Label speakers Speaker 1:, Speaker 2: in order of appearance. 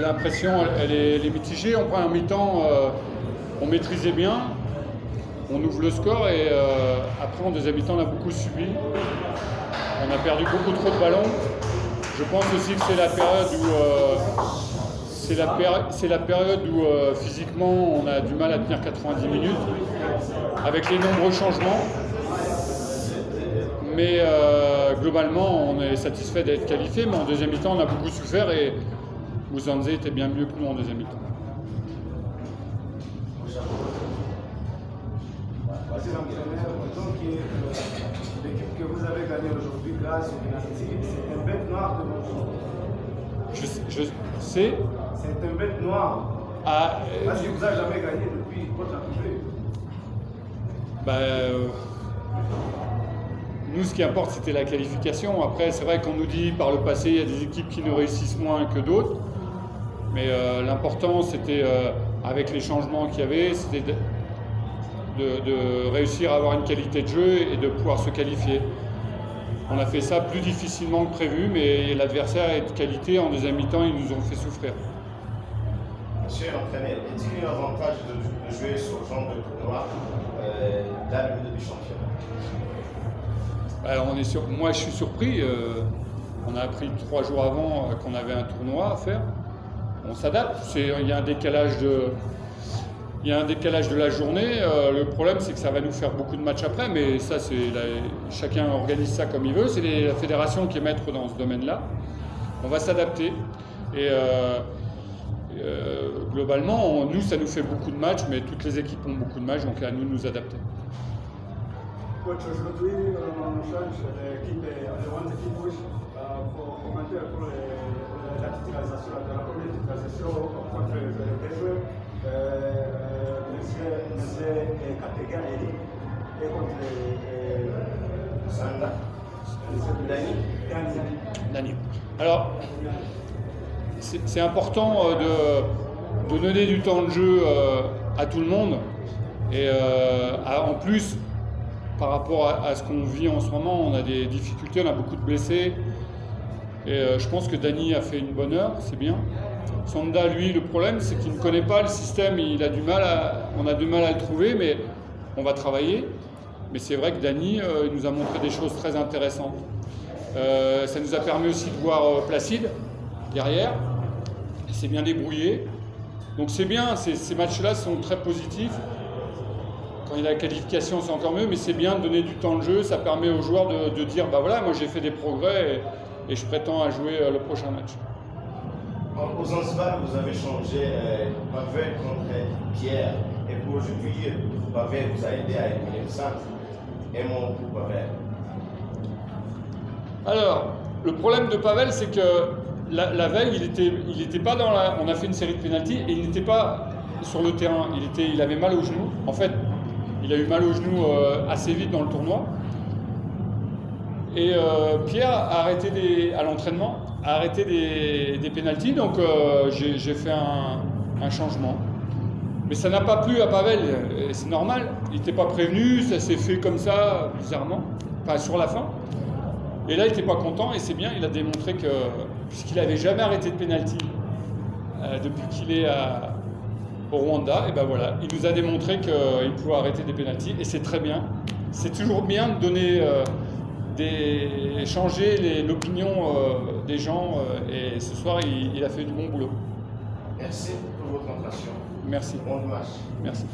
Speaker 1: l'impression, elle est mitigée. En première mi-temps, on maîtrisait bien, on ouvre le score et après en deuxième mi-temps, on a beaucoup subi. On a perdu beaucoup trop de ballons. Je pense aussi que c'est la période où physiquement on a du mal à tenir 90 minutes avec les nombreux changements. Mais globalement, on est satisfait d'être qualifié, mais en deuxième mi-temps, on a beaucoup souffert et Musanze était bien mieux que nous en deuxième mi-temps.
Speaker 2: Donc, l'équipe que vous avez gagnée aujourd'hui grâce au penalty, c'est un bête noir de mon jour.
Speaker 1: Je sais.
Speaker 2: C'est un bête noir. Parce que vous n'avez jamais gagné depuis votre arrivée.
Speaker 1: Nous, ce qui importe, c'était la qualification. Après, c'est vrai qu'on nous dit par le passé, il y a des équipes qui ne réussissent moins que d'autres. Mais l'important, c'était, avec les changements qu'il y avait, c'était de réussir à avoir une qualité de jeu et de pouvoir se qualifier. On a fait ça plus difficilement que prévu, mais l'adversaire est de qualité. En deuxième mi-temps, ils nous ont fait souffrir.
Speaker 3: Monsieur l'entraîneur, est-il un avantage de jouer sur le genre de tournoi dans le milieu du championnat?
Speaker 1: Alors moi, je suis surpris. On a appris 3 jours avant qu'on avait un tournoi à faire. On s'adapte. Il y a un décalage de la journée. Le problème, c'est que ça va nous faire beaucoup de matchs après, mais ça, chacun organise ça comme il veut. C'est la fédération qui est maître dans ce domaine-là. On va s'adapter. Et globalement, nous, ça nous fait beaucoup de matchs, mais toutes les équipes ont beaucoup de matchs, donc à nous de nous adapter.
Speaker 2: Coach, aujourd'hui, on change l'équipe et on demande l'équipe rouge pour commenter pour la titularisation, la première titularisation contre les joueurs. Monsieur Kapega et contre Sanda.
Speaker 1: Dani. Alors, c'est important de donner du temps de jeu à tout le monde. Et en plus, par rapport à ce qu'on vit en ce moment, on a des difficultés, on a beaucoup de blessés. Et je pense que Dani a fait une bonne heure, c'est bien. Sanda, lui, le problème, c'est qu'il ne connaît pas le système, on a du mal à le trouver, mais on va travailler. Mais c'est vrai que Dani nous a montré des choses très intéressantes. Ça nous a permis aussi de voir Placide derrière. Il s'est bien débrouillé. Donc c'est bien, ces matchs-là sont très positifs. Quand il y a la qualification, c'est encore mieux, mais c'est bien de donner du temps de jeu. Ça permet aux joueurs de dire, bah voilà, moi j'ai fait des progrès et je prétends à jouer le prochain match.
Speaker 3: Aux Zanzibar, vous avez changé Pavel contre Pierre. Et pour aujourd'hui, Pavel vous a aidé à éliminer le centre. Et mon pour Pavel.
Speaker 1: Alors, le problème de Pavel, c'est que la veille, il était pas dans la. On a fait une série de pénaltys et il n'était pas sur le terrain. Il avait mal au genou. En fait, il a eu mal au genou assez vite dans le tournoi. Et Pierre a arrêté à l'entraînement, a arrêté des pénaltys, donc j'ai fait un changement. Mais ça n'a pas plu à Pavel, et c'est normal. Il n'était pas prévenu, ça s'est fait comme ça, bizarrement, enfin sur la fin. Et là, il n'était pas content, et c'est bien, il a démontré que, puisqu'il n'avait jamais arrêté de pénalty depuis qu'il est au Rwanda, et ben voilà, il nous a démontré qu'il pouvait arrêter des pénaltys, et c'est très bien. C'est toujours bien de donner, changer l'opinion des gens, et ce soir, il a fait du bon boulot.
Speaker 3: Merci pour votre attention.
Speaker 1: Merci.
Speaker 3: Bon match.
Speaker 1: Merci.